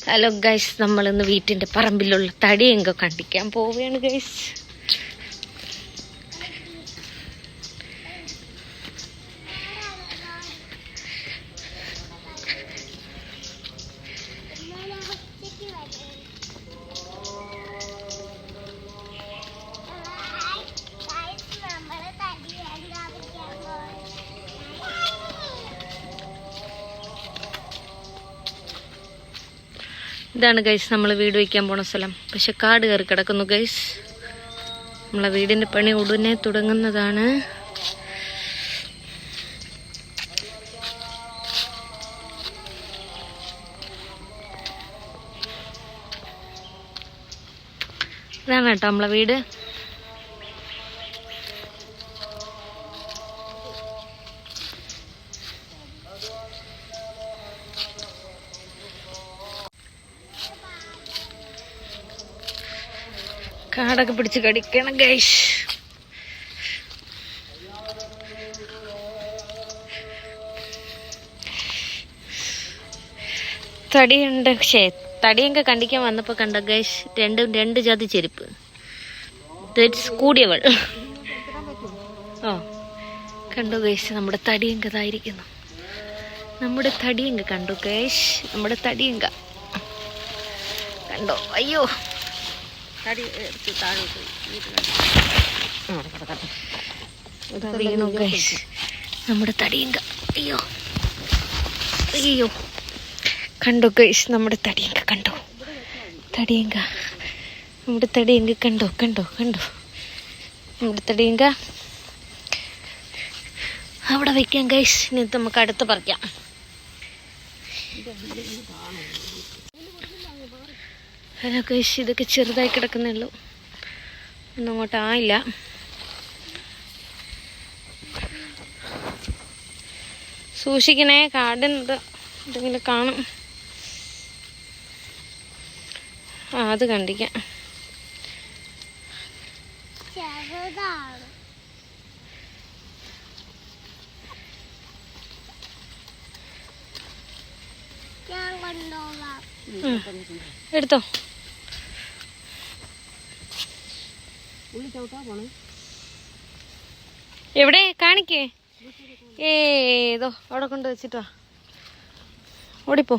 Hello guys, നമ്മളിന്ന് വീട്ടിൻ്റെ പറമ്പിലുള്ള തടിയെങ്ക കണ്ടിക്കാൻ പോവുകയാണ് ഗൈസ്. ഇതാണ് ഗൈസ് നമ്മൾ വീട് വയ്ക്കാൻ പോണ സ്ഥലം. പക്ഷെ കാട് കയറി കിടക്കുന്നു ഗൈസ്. നമ്മളെ വീടിൻ്റെ പണി ഉടനെ തുടങ്ങുന്നതാണ്. ഇതാണ് കേട്ടോ നമ്മളെ വീട്. കാടൊക്കെ പിടിച്ച് കടിക്കണം ഗൈസ്. തടിയുണ്ട്. പക്ഷേ തടിയൊക്കെ കണ്ടിക്കാൻ വന്നപ്പോൾ കണ്ട ഗൈസ്, രണ്ട് ജാതി ചെരുപ്പ്. കൂടിയവൾ. ഓ കണ്ടു ഗൈസ്, നമ്മുടെ തടിയങ്ക ഇതായിരിക്കുന്നു. നമ്മുടെ തടിയങ്ക കണ്ടു ഗൈസ്, നമ്മുടെ തടിയങ്ക കണ്ടോ? അയ്യോ, തടി എടുത്ത് താഴോട്ട് വീണു ഗൈസ്, നമ്മുടെ തടിയങ്ക. അയ്യോ അയ്യോ, കണ്ടോ ഗൈസ്, നമ്മുടെ തടിയങ്ക കണ്ടോ? തടിയങ്ക, നമ്മുടെ തടിയങ്ക കണ്ടോ? കണ്ടോ കണ്ടോ നമ്മുടെ തടിയങ്ക. അവിടെ വയ്ക്കാം ഗൈസ്. ഇനി നമുക്ക് അടുത്ത് പറിക്കാം. ഹലോ ഗൈസ്, ഇതൊക്കെ ചെറുതായി കിടക്കുന്നേ ഉള്ളൂ, ഒന്നും അങ്ങോട്ട് ആയില്ല. സൂക്ഷിക്കണേ, കാടിൻ്റെ എന്തെങ്കിലും കാണും. അത് കണ്ടിക്കാം. എടുത്തോ. എവിടെ കാണിക്കേ? ഏതോ അവിടെ കൊണ്ട് വെച്ചിട്ടോ, ഓടിപ്പോ.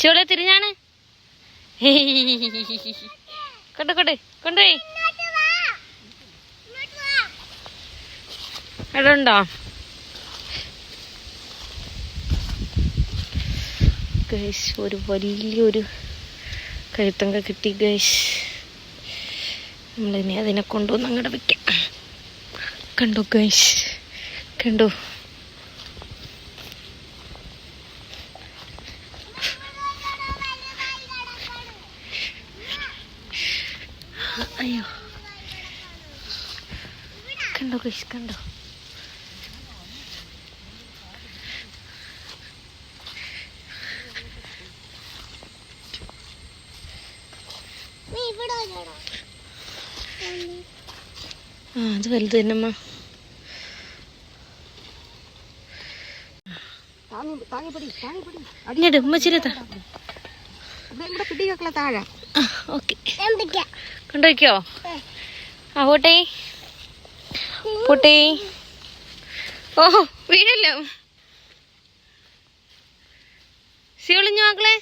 ശിവളെ തിരിഞ്ഞാണ്. കൊണ്ടോട്ടെ, കൊണ്ടുപോയി. അവിടെ ഉണ്ടോ ഗൈസ്? ഒരു വലിയൊരു കഴുത്തങ്ക കിട്ടി ഗൈസ്. നമ്മളിനി അതിനെ കൊണ്ടുവന്ന് അങ്ങോട്ട് വെക്കാം. കണ്ടോ ഗൈസ്, കണ്ടോ? അയ്യോ, കണ്ടോ ഗൈസ്, കണ്ടോ? അത് വലുത് തന്നെമ്മ. കൊണ്ടുവയ്ക്കോ? ആ പോട്ടെ പോട്ടെ. ഓ വീഴല്ലോ. സിവിളിഞ്ഞു മക്കളെ.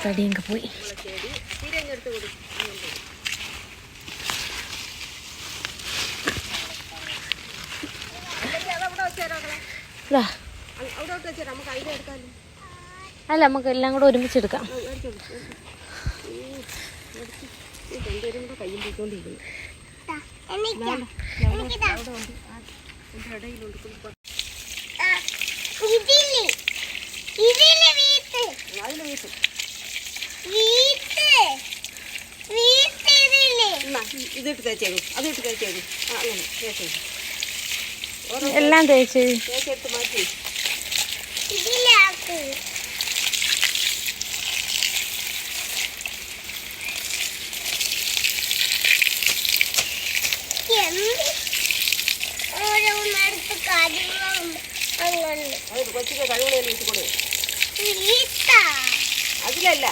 തടിയൊക്കെ പോയി. അല്ല, നമുക്ക് എല്ലാം കൂടെ ഒരുമിച്ചെടുക്കാം. ഇതിട്ട് തേച്ചേക്കും, അതിട്ട് തേച്ചേക്കും. അങ്ങനെ തേച്ചേക്കും. എല്ലാം തേച്ച് തേച്ചെടുത്ത് മാറ്റി. അത് കൊച്ചിക്ക് കഴിവുള്ള വീട്ടിൽ കൊടുക്കും. അതിലല്ല